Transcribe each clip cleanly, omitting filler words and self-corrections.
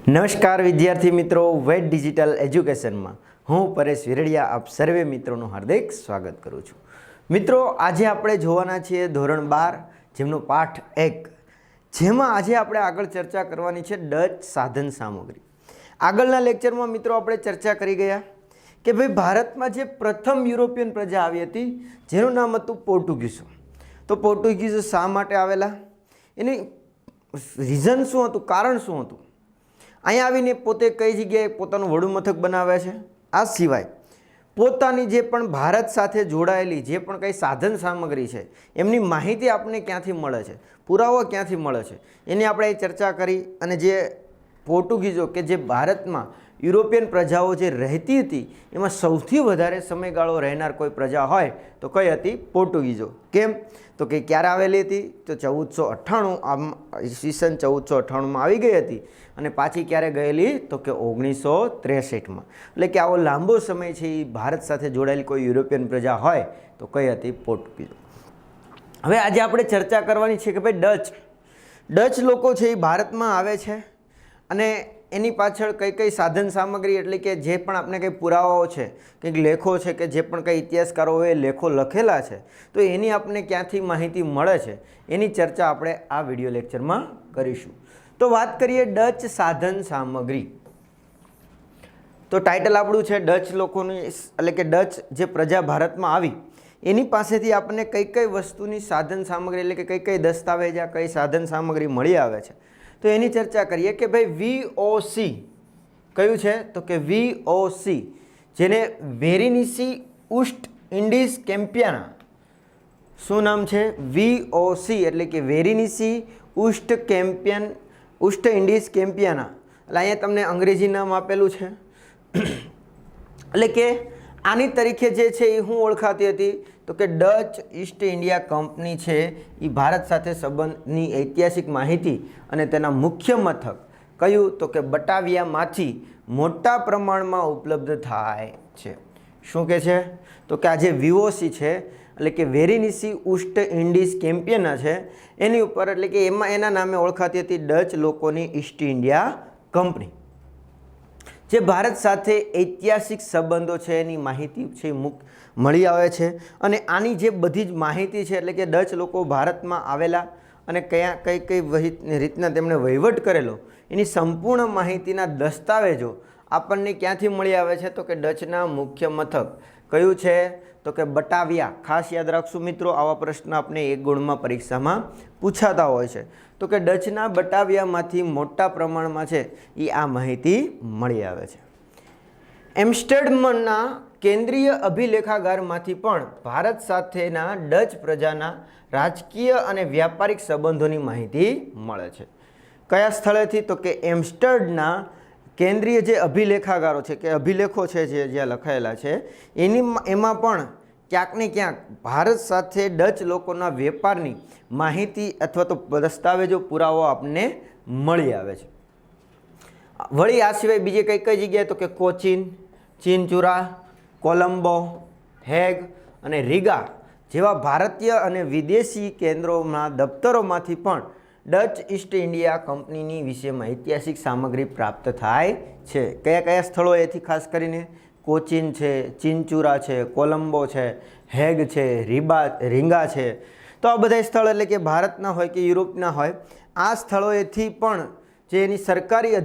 નમસ્કાર વિદ્યાર્થી મિત્રો, વેટ ડિજિટલ એજ્યુકેશનમાં હું પરેશ વિરડિયા આપ સર્વે મિત્રોનું હાર્દિક સ્વાગત કરું છું। મિત્રો, આજે આપણે જોવાના છીએ ધોરણ 12 જેમનો પાઠ 1, જેમાં આજે આપણે આગળ ચર્ચા કરવાની છે ડચ સાધન સામગ્રી। આગળના લેક્ચરમાં મિત્રો આપણે ચર્ચા કરી ગયા કે ભાઈ ભારતમાં જે પ્રથમ યુરોપિયન પ્રજા આવી હતી જેનું નામ હતું પોર્ટુગીઝો। તો પોર્ટુગીઝો શા માટે આવેલા, એની રીઝન શું હતું, કારણ શું હતું? અહીંયા આવીને પોતે કઈ જગ્યાએ પોતાનું વડું મથક બનાવે છે। આ સિવાય પોતાની જે પણ ભારત સાથે જોડાયેલી જે પણ કંઈ સાધન સામગ્રી છે એમની માહિતી આપણને ક્યાંથી મળે છે, પુરાવો ક્યાંથી મળે છે, એની આપણે ચર્ચા કરી। અને જે પોર્ટુગીઝો કે જે ભારતમાં યુરોપિયન પ્રજાઓ જે રહેતી હતી એમાં સૌથી વધારે સમયગાળો રહેનાર કોઈ પ્રજા હોય તો કઈ હતી? પોર્ટુગીઝો। કેમ તો કે ક્યારે આવેલી હતી? તો 1498 ઈસવીસન 1498માં આવી ગઈ હતી અને પાછી ક્યારે ગયેલી? તો કે 1963માં। એટલે કે આવો લાંબો સમય છે એ ભારત સાથે જોડાયેલી કોઈ યુરોપિયન પ્રજા હોય તો કઈ હતી? પોર્ટુગીઝો। હવે આજે આપણે ચર્ચા કરવાની છે કે ભાઈ ડચ લોકો છે એ ભારતમાં આવે છે અને એની પાછળ કઈ કઈ સાધન સામગ્રી એટલે કે જે પણ આપણે કંઈ પુરાવાઓ છે, કંઈક લેખો છે કે જે પણ કંઈ ઇતિહાસકારોએ લેખો લખેલા છે તો એની આપણને ક્યાંથી માહિતી મળે છે એની ચર્ચા આપણે આ વિડીયો લેક્ચરમાં કરીશું। તો વાત કરીએ ડચ સાધન સામગ્રી, તો ટાઇટલ આપણું છે ડચ લોકોની, એટલે કે ડચ જે પ્રજા ભારતમાં આવી એની પાસેથી આપણને કઈ કઈ વસ્તુની સાધન સામગ્રી એટલે કે કઈ કઈ દસ્તાવેજ, કઈ સાધન સામગ્રી મળી આવે છે તો એની ચર્ચા કરીએ કે ભાઈ VOC કયું છે? તો કે VOC, જેને વેરિનિસી ઉસ્ટ ઇન્ડીઝ કેમ્પિયાના, શું નામ છે? VOC એટલે કે વેરિનિસી ઉસ્ટ ઇન્ડીઝ કેમ્પિયાના। એટલે અહીંયા તમને અંગ્રેજી નામ આપેલું છે। એટલે કે આની તરીકે જે છે એ શું ઓળખાતી હતી? તો કે ડચ ઈસ્ટ ઇન્ડિયા કંપની છે એ ભારત સાથે સંબંધની ઐતિહાસિક માહિતી અને તેના મુખ્ય મથક કયું? તો કે બટાવિયામાંથી મોટા પ્રમાણમાં ઉપલબ્ધ થાય છે। શું કહે છે? તો કે આ જે VOC છે એટલે કે વેરિનિસી ઉસ્ટ ઇન્ડીઝ કેમ્પિયાના છે એની ઉપર, એટલે કે એમાં એના નામે ઓળખાતી હતી ડચ લોકોની ઈસ્ટ ઇન્ડિયા કંપની, જે ભારત સાથે ઐતિહાસિક સંબંધો છે એની માહિતી છે મળી આવે છે। અને આની જે બધી જ માહિતી છે એટલે કે ડચ લોકો ભારતમાં આવેલા અને કઈ કઈ રીતના તેમણે વહીવટ કરેલો એની સંપૂર્ણ માહિતીના દસ્તાવેજો આપણને ક્યાંથી મળી આવે છે? તો કે ડચના મુખ્ય મથક કયું છે? તો કે બટાવિયા। ખાસ યાદ રાખશું મિત્રો, આવા પ્રશ્ન આપણે 1 ગુણમાં પરીક્ષામાં પૂછાતા હોય છે। તો કે ડચના બટાવિયામાંથી મોટા પ્રમાણમાં છે એ આ માહિતી મળી આવે છે। એમ્સ્ટર્ડમના કેન્દ્રીય અભિલેખાગારમાંથી પણ ભારત સાથેના ડચ પ્રજાના રાજકીય અને વ્યાપારિક સંબંધોની માહિતી મળે છે। કયા સ્થળેથી? તો કે એમ્સ્ટર્ડના કેન્દ્રીય જે અભિલેખાગારો છે કે અભિલેખો છે જે જ્યાં લખાયેલા છે એમાં પણ ક્યાંક ને ક્યાંક ભારત સાથે ડચ લોકોના વેપારની માહિતી અથવા તો દસ્તાવેજો, પુરાવો આપણને મળી આવે છે। વળી આ સિવાય બીજી કઈ કઈ જગ્યાએ? તો કે કોચીન, ચિનચુરા, કોલંબો, હેગ અને રીગા જેવા ભારતીય અને વિદેશી કેન્દ્રોના દફતરોમાંથી પણ ડચ ઈસ્ટ ઇન્ડિયા કંપનીની વિશેમાં ઐતિહાસિક સામગ્રી પ્રાપ્ત થાય છે। કયા કયા સ્થળોએથી? ખાસ કરીને કોચીન છે, ચિનચુરા છે, કોલંબો છે, હેગ છે, રીંગા છે। તો આ બધા સ્થળ એટલે કે ભારતના હોય કે યુરોપના હોય, આ સ્થળોએથી પણ જે એની સરકારી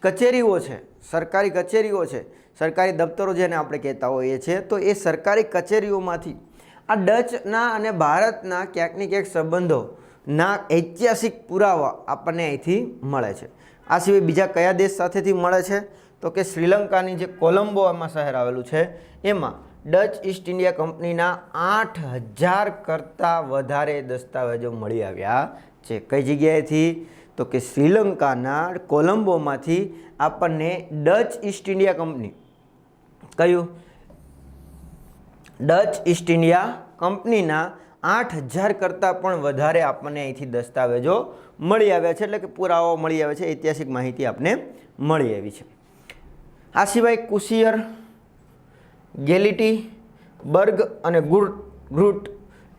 કચેરીઓ છે, સરકારી કચેરીઓ છે, સરકારી દફતરો જેને આપણે કહેતા હોઈએ છીએ, તો એ સરકારી કચેરીઓમાંથી આ ડચના અને ભારતના ક્યાંક ને ક્યાંક સંબંધોના ઐતિહાસિક પુરાવા આપણને અહીંથી મળે છે। આ સિવાય બીજા કયા દેશ સાથેથી મળે છે? તો કે શ્રીલંકાની જે કોલંબો એમાં શહેર આવેલું છે એમાં ડચ ઈસ્ટ ઇન્ડિયા કંપનીના 8000 કરતાં વધારે દસ્તાવેજો મળી આવ્યા છે। કઈ જગ્યાએથી? તો કે શ્રીલંકાના કોલંબોમાંથી આપણને ડચ ઈસ્ટ ઇન્ડિયા કંપની, કયું? ડચ ઈસ્ટ ઇન્ડિયા કંપનીના 8000 કરતાં પણ વધારે આપણને અહીંથી દસ્તાવેજો મળી આવ્યા છે, એટલે કે પુરાવાઓ મળી આવે છે, ઐતિહાસિક માહિતી આપણને મળી આવી છે। આ સિવાય કુશિયર, ગેલિટી, બર્ગ અને ગ્રુટ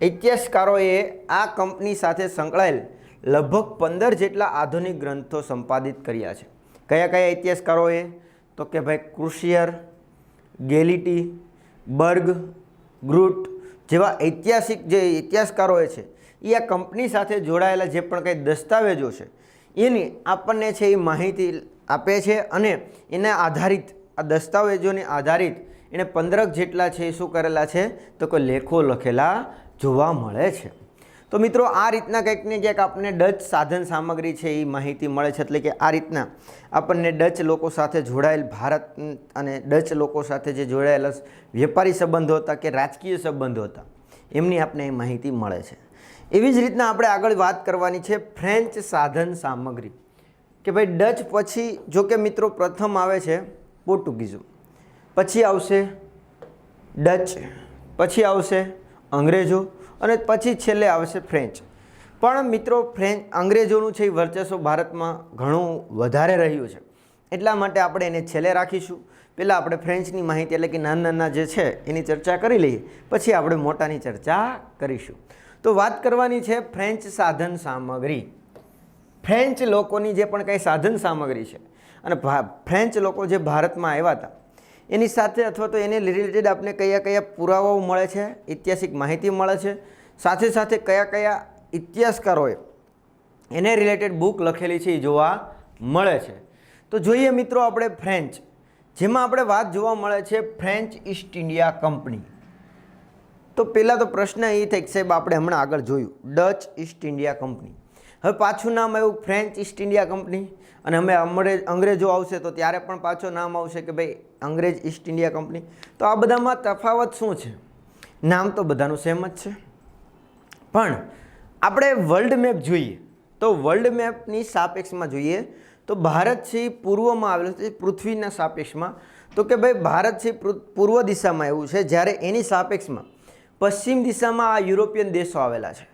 ઇતિહાસકારોએ આ કંપની સાથે સંકળાયેલ લગભગ 15 જેટલા આધુનિક ગ્રંથો સંપાદિત કર્યા છે. કયા કયા ઇતિહાસકારોએ? તો કે ભાઈ ક્રુશિયર, ગેલિટી, બર્ગ, ગ્રુટ જેવા ઐતિહાસિક જે ઇતિહાસકારોએ છે એ આ કંપની સાથે જોડાયેલા જે પણ કંઈ દસ્તાવેજો છે એની આપણને છે એ માહિતી આપે છે અને એના આધારિત આ દસ્તાવેજોને આધારિત એણે 15 જેટલા છે એ શું કરેલા છે તો કે લેખો લખેલા જોવા મળે છે. તો મિત્રો આ રીતના કંઈક ને ક્યાંક આપણને ડચ સાધન સામગ્રી છે એ માહિતી મળે છે. એટલે કે આ રીતના આપણને ડચ લોકો સાથે જોડાયેલ ભારત અને ડચ લોકો સાથે જે જોડાયેલા વેપારી સંબંધો હતા કે રાજકીય સંબંધો હતા એમની આપણને એ માહિતી મળે છે. એવી જ રીતના આપણે આગળ વાત કરવાની છે ફ્રેન્ચ સાધન સામગ્રી કે ભાઈ ડચ પછી જો કે મિત્રો પ્રથમ આવે છે પોર્ટુગીઝો, પછી આવશે ડચ, પછી આવશે અંગ્રેજો અને પછી છેલ્લે આવશે ફ્રેન્ચ. પણ મિત્રો અંગ્રેજોનું છે એ વર્ચસ્વ ભારતમાં ઘણું વધારે રહ્યું છે એટલા માટે આપણે એને છેલ્લે રાખીશું. પહેલાં આપણે ફ્રેન્ચની માહિતી એટલે કે નાના નાના જે છે એની ચર્ચા કરી લઈએ, પછી આપણે મોટાની ચર્ચા કરીશું. તો વાત કરવાની છે ફ્રેન્ચ સાધન સામગ્રી. ફ્રેન્ચ લોકોની જે પણ કંઈ સાધન સામગ્રી છે અને ફ્રેન્ચ લોકો જે ભારતમાં આવ્યા હતા એની સાથે અથવા તો એને રિલેટેડ આપણે કયા કયા પુરાવાઓ મળે છે, ઐતિહાસિક માહિતી મળે છે, સાથે સાથે કયા કયા ઇતિહાસકારોએ એને રિલેટેડ બુક લખેલી છે એ જોવા મળે છે. તો જોઈએ મિત્રો આપણે ફ્રેન્ચ, જેમાં આપણે વાત જોવા મળે છે ફ્રેન્ચ ઈસ્ટ ઇન્ડિયા કંપની. તો પહેલાં તો પ્રશ્ન એ થાય કે સાહેબ આપણે હમણાં આગળ જોયું ડચ ઈસ્ટ ઇન્ડિયા કંપની, હવે પાછું નામ આવ્યું ફ્રેન્ચ ઈસ્ટ ઇન્ડિયા કંપની અને અમે અંગ્રેજો આવશે તો ત્યારે પણ પાછું નામ આવશે કે ભાઈ અંગ્રેજ ઈસ્ટ ઇન્ડિયા કંપની. તો આ બધામાં તફાવત શું છે? નામ તો બધાનું સેમ જ છે, પણ આપણે વર્લ્ડ મેપ જોઈએ તો વર્લ્ડ મેપની સાપેક્ષમાં જોઈએ તો ભારત છે પૂર્વમાં આવેલું છે પૃથ્વીના સાપેક્ષમાં. તો કે ભાઈ ભારત છે પૂર્વ દિશામાં એવું છે, જ્યારે એની સાપેક્ષમાં પશ્ચિમ દિશામાં આ યુરોપિયન દેશો આવેલા છે.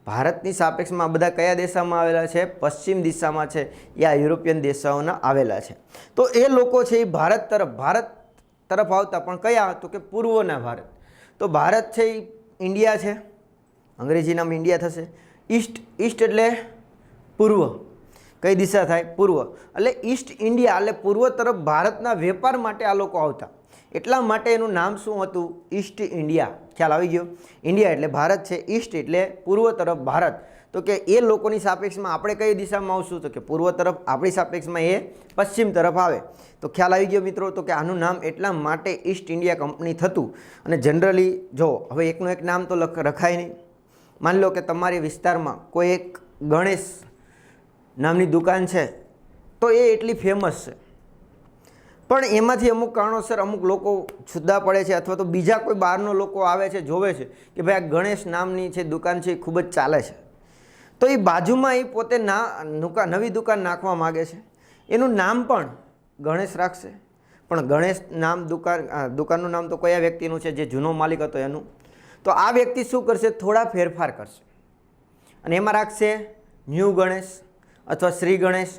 ભારતની સાપેક્ષમાં બધા કયા દેશોમાં આવેલા છે? પશ્ચિમ દિશામાં છે એ આ યુરોપિયન દેશોના આવેલા છે. તો એ લોકો છે એ ભારત તરફ આવતા પણ કયા? તો કે પૂર્વના ભારત. તો ભારત છે એ ઇન્ડિયા છે, અંગ્રેજી નામ ઇન્ડિયા થશે. ઈસ્ટ એટલે પૂર્વ, કઈ દિશા થાય? પૂર્વ. એટલે ઈસ્ટ ઇન્ડિયા એટલે પૂર્વ તરફ ભારતના વેપાર માટે આ લોકો આવતા, એટલા માટે એનું નામ શું હતું? East India. ખ્યાલ આવી ગયો? ઇન્ડિયા એટલે ભારત છે, ઈસ્ટ એટલે પૂર્વ તરફ ભારત. તો કે એ લોકોની સાપેક્ષમાં આપણે કઈ દિશામાં આવશું? તો કે પૂર્વ તરફ. આપણી સાપેક્ષમાં એ પશ્ચિમ તરફ આવે. તો ખ્યાલ આવી ગયો મિત્રો? તો કે આનું નામ એટલા માટે ઈસ્ટ ઇન્ડિયા કંપની થતું. અને જનરલી જો હવે એકનું એક નામ તો રખાય નહીં. માની લો કે તમારી વિસ્તારમાં કોઈ એક ગણેશ નામની દુકાન છે તો એ એટલી ફેમસ છે, પણ એમાંથી અમુક કારણોસર અમુક લોકો છૂદા પડે છે અથવા તો બીજા કોઈ બહારનો લોકો આવે છે, જોવે છે કે ભાઈ આ ગણેશ નામની છે દુકાન છે એ ખૂબ જ ચાલે છે, તો એ બાજુમાં એ પોતે નવી દુકાન નાખવા માગે છે. એનું નામ પણ ગણેશ રાખશે, પણ ગણેશ નામ દુકાનનું નામ તો કયા વ્યક્તિનું છે? જે જૂનો માલિક હતો એનું. તો આ વ્યક્તિ શું કરશે? થોડા ફેરફાર કરશે અને એમાં રાખશે ન્યૂ ગણેશ અથવા શ્રી ગણેશ.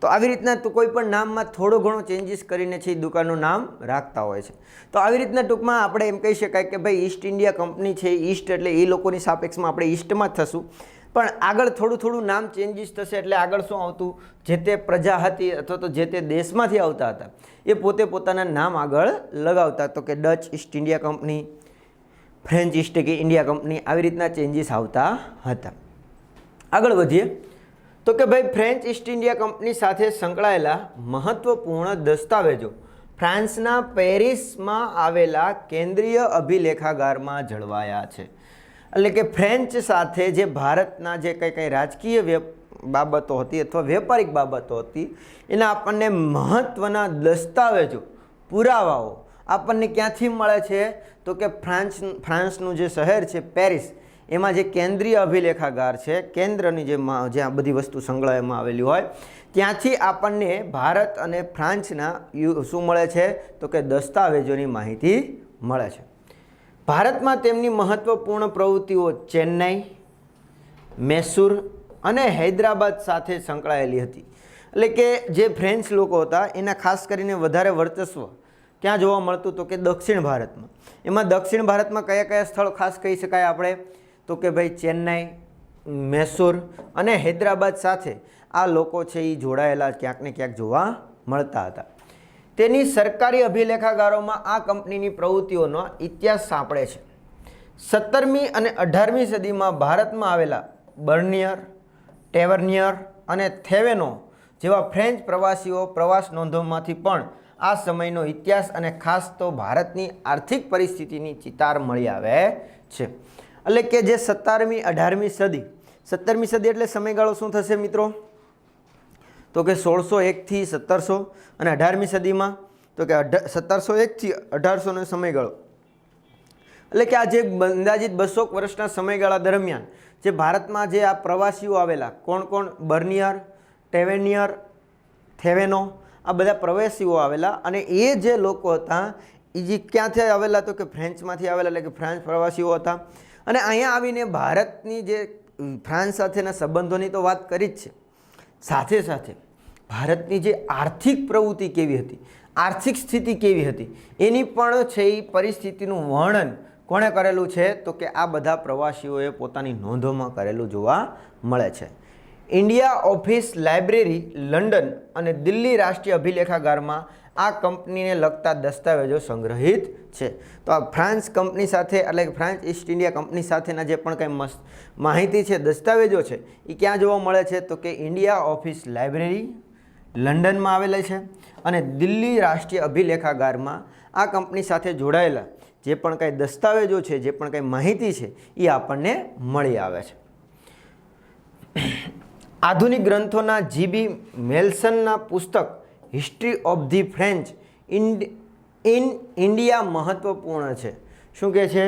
તો આવી રીતના તો કોઈ પણ નામમાં થોડો ઘણો ચેન્જીસ કરીને છે એ દુકાનનું નામ રાખતા હોય છે. તો આવી રીતના ટૂંકમાં આપણે એમ કહી શકાય કે ભાઈ ઈસ્ટ ઇન્ડિયા કંપની છે, ઈસ્ટ એટલે એ લોકોની સાપેક્ષમાં આપણે ઈસ્ટમાં જ થશું, પણ આગળ થોડું નામ ચેન્જીસ થશે. એટલે આગળ શું આવતું? જે તે પ્રજા હતી અથવા તો જે તે દેશમાંથી આવતા હતા એ પોતે પોતાના નામ આગળ લગાવતા. તો કે Dutch East India company, French East India company, આવી રીતના ચેન્જીસ આવતા હતા. આગળ વધીએ તો કે ભાઈ ફ્રેન્ચ ઈસ્ટ ઇન્ડિયા કંપની સાથે સંકળાયેલા મહત્વપૂર્ણ દસ્તાવેજો ફ્રાન્સના પેરિસમાં આવેલા કેન્દ્રીય અભિલેખાગારમાં જળવાયા છે. એટલે કે ફ્રેન્ચ સાથે જે ભારતના જે કંઈ રાજકીય બાબતો હતી અથવા વેપારિક બાબતો હતી એના આપણને મહત્ત્વના દસ્તાવેજો, પુરાવાઓ આપણને ક્યાંથી મળે છે? તો કે ફ્રાન્સનું જે શહેર છે પેરિસ, એમાં જે કેન્દ્રીય અભિલેખાગાર છે, કેન્દ્રની જ્યાં બધી વસ્તુ સંકળાયમાં આવેલી હોય, ત્યાંથી આપણને ભારત અને ફ્રાન્સના શું મળે છે? તો કે દસ્તાવેજોની માહિતી મળે છે. ભારતમાં તેમની મહત્ત્વપૂર્ણ પ્રવૃત્તિઓ ચેન્નઈ, મૈસૂર અને હૈદરાબાદ સાથે સંકળાયેલી હતી. એટલે કે જે ફ્રેન્ચ લોકો હતા એના ખાસ કરીને વધારે વર્ચસ્વ ક્યાં જોવા મળતું? તો કે દક્ષિણ ભારતમાં. એમાં દક્ષિણ ભારતમાં કયા કયા સ્થળ ખાસ કહી શકાય આપણે? તો કે ભાઈ ચેન્નઈ, મૈસૂર અને હૈદરાબાદ સાથે આ લોકો છે એ જોડાયેલા ક્યાંક ને ક્યાંક જોવા મળતા હતા. તેની સરકારી અભિલેખાગારોમાં આ કંપનીની પ્રવૃત્તિઓનો ઇતિહાસ સાંપડે છે. 17મી અને 18મી સદીમાં ભારતમાં આવેલા બર્નિયર, ટેવર્નિયર અને થેવેનો જેવા ફ્રેન્ચ પ્રવાસીઓ પ્રવાસ નોંધોમાંથી પણ આ સમયનો ઇતિહાસ અને ખાસ તો ભારતની આર્થિક પરિસ્થિતિની ચિતાર મળી આવે છે. એટલે કે જે 17મી 18મી સદી, 17મી સદી એટલે સમયગાળો શું થશે મિત્રો? તો કે 1601 થી 1700 અને 18મી સદીમાં તો કે 1701 થી 1800નો સમયગાળો. એટલે કે આ જે અંદાજિત 200 વર્ષના સમયગાળા દરમિયાન જે ભારતમાં જે આ પ્રવાસીઓ આવેલા, કોણ કોણ? બર્નિયર, ટેવેનિયર, થેવેનો, આ બધા પ્રવાસીઓ આવેલા. અને એ જે લોકો હતા એ જે ક્યાંથી આવેલા? તો કે ફ્રેન્ચમાંથી આવેલા, એટલે કે ફ્રાન્સ પ્રવાસીઓ હતા. અને અહીંયા આવીને ભારતની જે ફ્રાન્સ સાથેના સંબંધોની તો વાત કરી જ છે, સાથે સાથે ભારતની જે આર્થિક પ્રવૃત્તિ કેવી હતી, આર્થિક સ્થિતિ કેવી હતી, એની પણ છે એ પરિસ્થિતિનું વર્ણન કોણે કરેલું છે? તો કે આ બધા પ્રવાસીઓએ પોતાની નોંધોમાં કરેલું જોવા મળે છે. ઇન્ડિયા ઓફિસ લાઇબ્રેરી લંડન અને દિલ્હી રાષ્ટ્રીય અભિલેખાગારમાં આ કંપનીને લગતા દસ્તાવેજો સંગ્રહિત છે. તો આ ફ્રાન્સ કંપની સાથે એટલે કે ફ્રાન્સ ઈસ્ટ ઇન્ડિયા કંપની સાથેના જે પણ કંઈ માહિતી છે, દસ્તાવેજો છે, એ ક્યાં જોવા મળે છે? તો કે ઇન્ડિયા ઓફિસ લાઇબ્રેરી લંડનમાં આવેલા છે અને દિલ્હી રાષ્ટ્રીય અભિલેખાગારમાં આ કંપની સાથે જોડાયેલા જે પણ કંઈ દસ્તાવેજો છે, જે પણ કંઈ માહિતી છે, એ આપણને મળી આવે છે. આધુનિક ગ્રંથોના જીબી મેલ્સનના પુસ્તક history of the French in India મહત્વપૂર્ણ છે. શું કહે છે?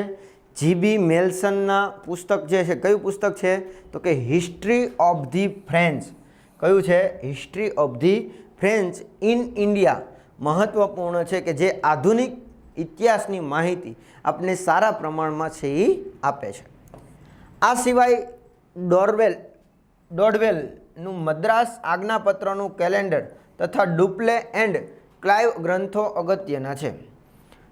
જીબી મેલ્સનના પુસ્તક જે છે, કયું પુસ્તક છે? તો કે હિસ્ટ્રી ઓફ ધી ફ્રેન્ચ. કયું છે? History of the French in India મહત્વપૂર્ણ છે, કે જે આધુનિક ઇતિહાસની માહિતી આપણને સારા પ્રમાણમાં છે એ આપે છે. આ સિવાય ડોડવેલનું મદ્રાસ આજ્ઞાપત્રનું કેલેન્ડર તથા ડુપ્લે એન્ડ ક્લાઇવ ગ્રંથો અગત્યના છે.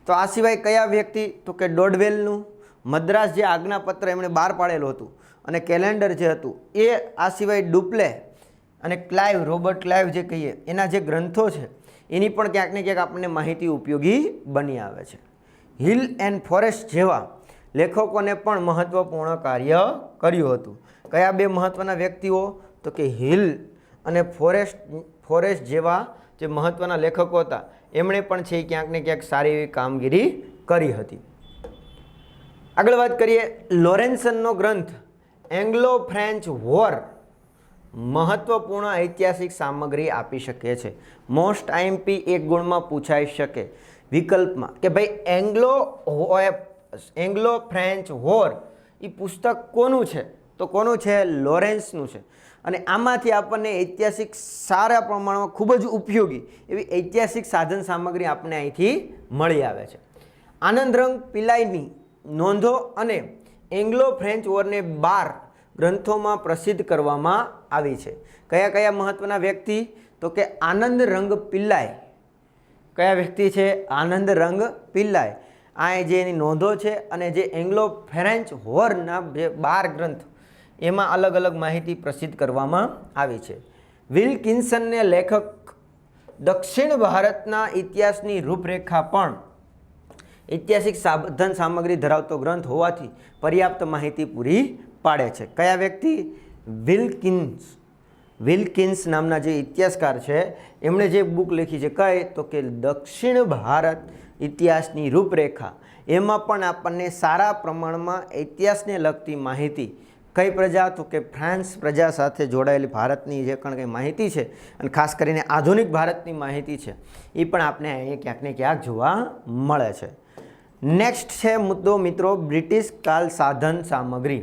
તો આ સિવાય કયા વ્યક્તિ? તો કે ડોડવેલનું મદ્રાસ જે આજ્ઞાપત્ર એમણે બહાર પાડેલું હતું અને કેલેન્ડર જે હતું એ, આ સિવાય ડુપ્લે અને ક્લાઇવ, રોબર્ટ ક્લાઇવ જે કહીએ, એના જે ગ્રંથો છે એની પણ ક્યાંક ને ક્યાંક આપણને માહિતી ઉપયોગી બની આવે છે. હિલ એન્ડ ફોરેસ્ટ જેવા લેખકોને પણ મહત્વપૂર્ણ કાર્ય કર્યું હતું. કયા બે મહત્વના વ્યક્તિઓ? તો કે હિલ અને ફોરેસ્ટ જેવા જે મહત્વના લેખકો હતા એમણે પણ છે ક્યાંક ને ક્યાંક સારી એવી કામગીરી કરી હતી. આગળ વાત કરીએ. લોરેન્સનનો ગ્રંથ એંગ્લો ફ્રેન્ચ વોર મહત્વપૂર્ણ ઐતિહાસિક સામગ્રી આપી શકે છે. મોસ્ટ આઈએમપી એક ગુણમાં પૂછાઈ શકે વિકલ્પમાં કે ભાઈ એંગ્લો ફ્રેન્ચ વોર એ પુસ્તક કોનું છે? તો કોનું છે? લોરેન્સનું છે. અને આમાંથી આપણને ઐતિહાસિક સારા પ્રમાણમાં ખૂબ જ ઉપયોગી એવી ઐતિહાસિક સાધન સામગ્રી આપણને અહીંથી મળી આવે છે. આનંદરંગ પિલાઈની નોંધો અને એંગ્લો ફ્રેન્ચ વોરને 12 ગ્રંથોમાં પ્રસિદ્ધ કરવામાં આવી છે. કયા કયા મહત્વના વ્યક્તિ? તો કે આનંદરંગ પિલ્લાઈ. કયા વ્યક્તિ છે? આનંદરંગ પિલ્લાઈ. આ જે એની નોંધો છે અને જે એંગ્લો ફ્રેન્ચ વોરના જે 12 ગ્રંથ એમાં અલગ અલગ માહિતી પ્રસિદ્ધ કરવામાં આવી છે. વિલ્કિન્સનને લેખક દક્ષિણ ભારતના ઇતિહાસની રૂપરેખા પણ ઐતિહાસિક સાધન સામગ્રી ધરાવતો ગ્રંથ હોવાથી પર્યાપ્ત માહિતી પૂરી પાડે છે. કયા વ્યક્તિ? વિલ્કિન્સ નામના જે ઇતિહાસકાર છે એમણે જે બુક લખી છે, કઈ? તો કે દક્ષિણ ભારત ઇતિહાસની રૂપરેખા. એમાં પણ આપણને સારા પ્રમાણમાં ઇતિહાસને લગતી માહિતી કઈ પ્રજા? તો કે ફ્રાન્સ પ્રજા સાથે જોડાયેલી ભારતની જે પણ કંઈ માહિતી છે અને ખાસ કરીને આધુનિક ભારતની માહિતી છે એ પણ આપણે અહીંયા ક્યાંક ને ક્યાંક જોવા મળે છે. નેક્સ્ટ છે મુદ્દો મિત્રો બ્રિટિશ કાલ સાધન સામગ્રી,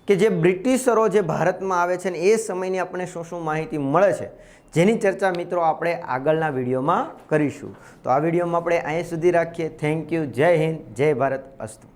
કે જે બ્રિટિશરો જે ભારતમાં આવે છે ને એ સમયની આપણને શું શું માહિતી મળે છે, જેની ચર્ચા મિત્રો આપણે આગળના વિડીયોમાં કરીશું. તો આ વિડીયોમાં આપણે અહીં સુધી રાખીએ. Thank you. જય હિન્દ, જય ભારત. અસ્તુ.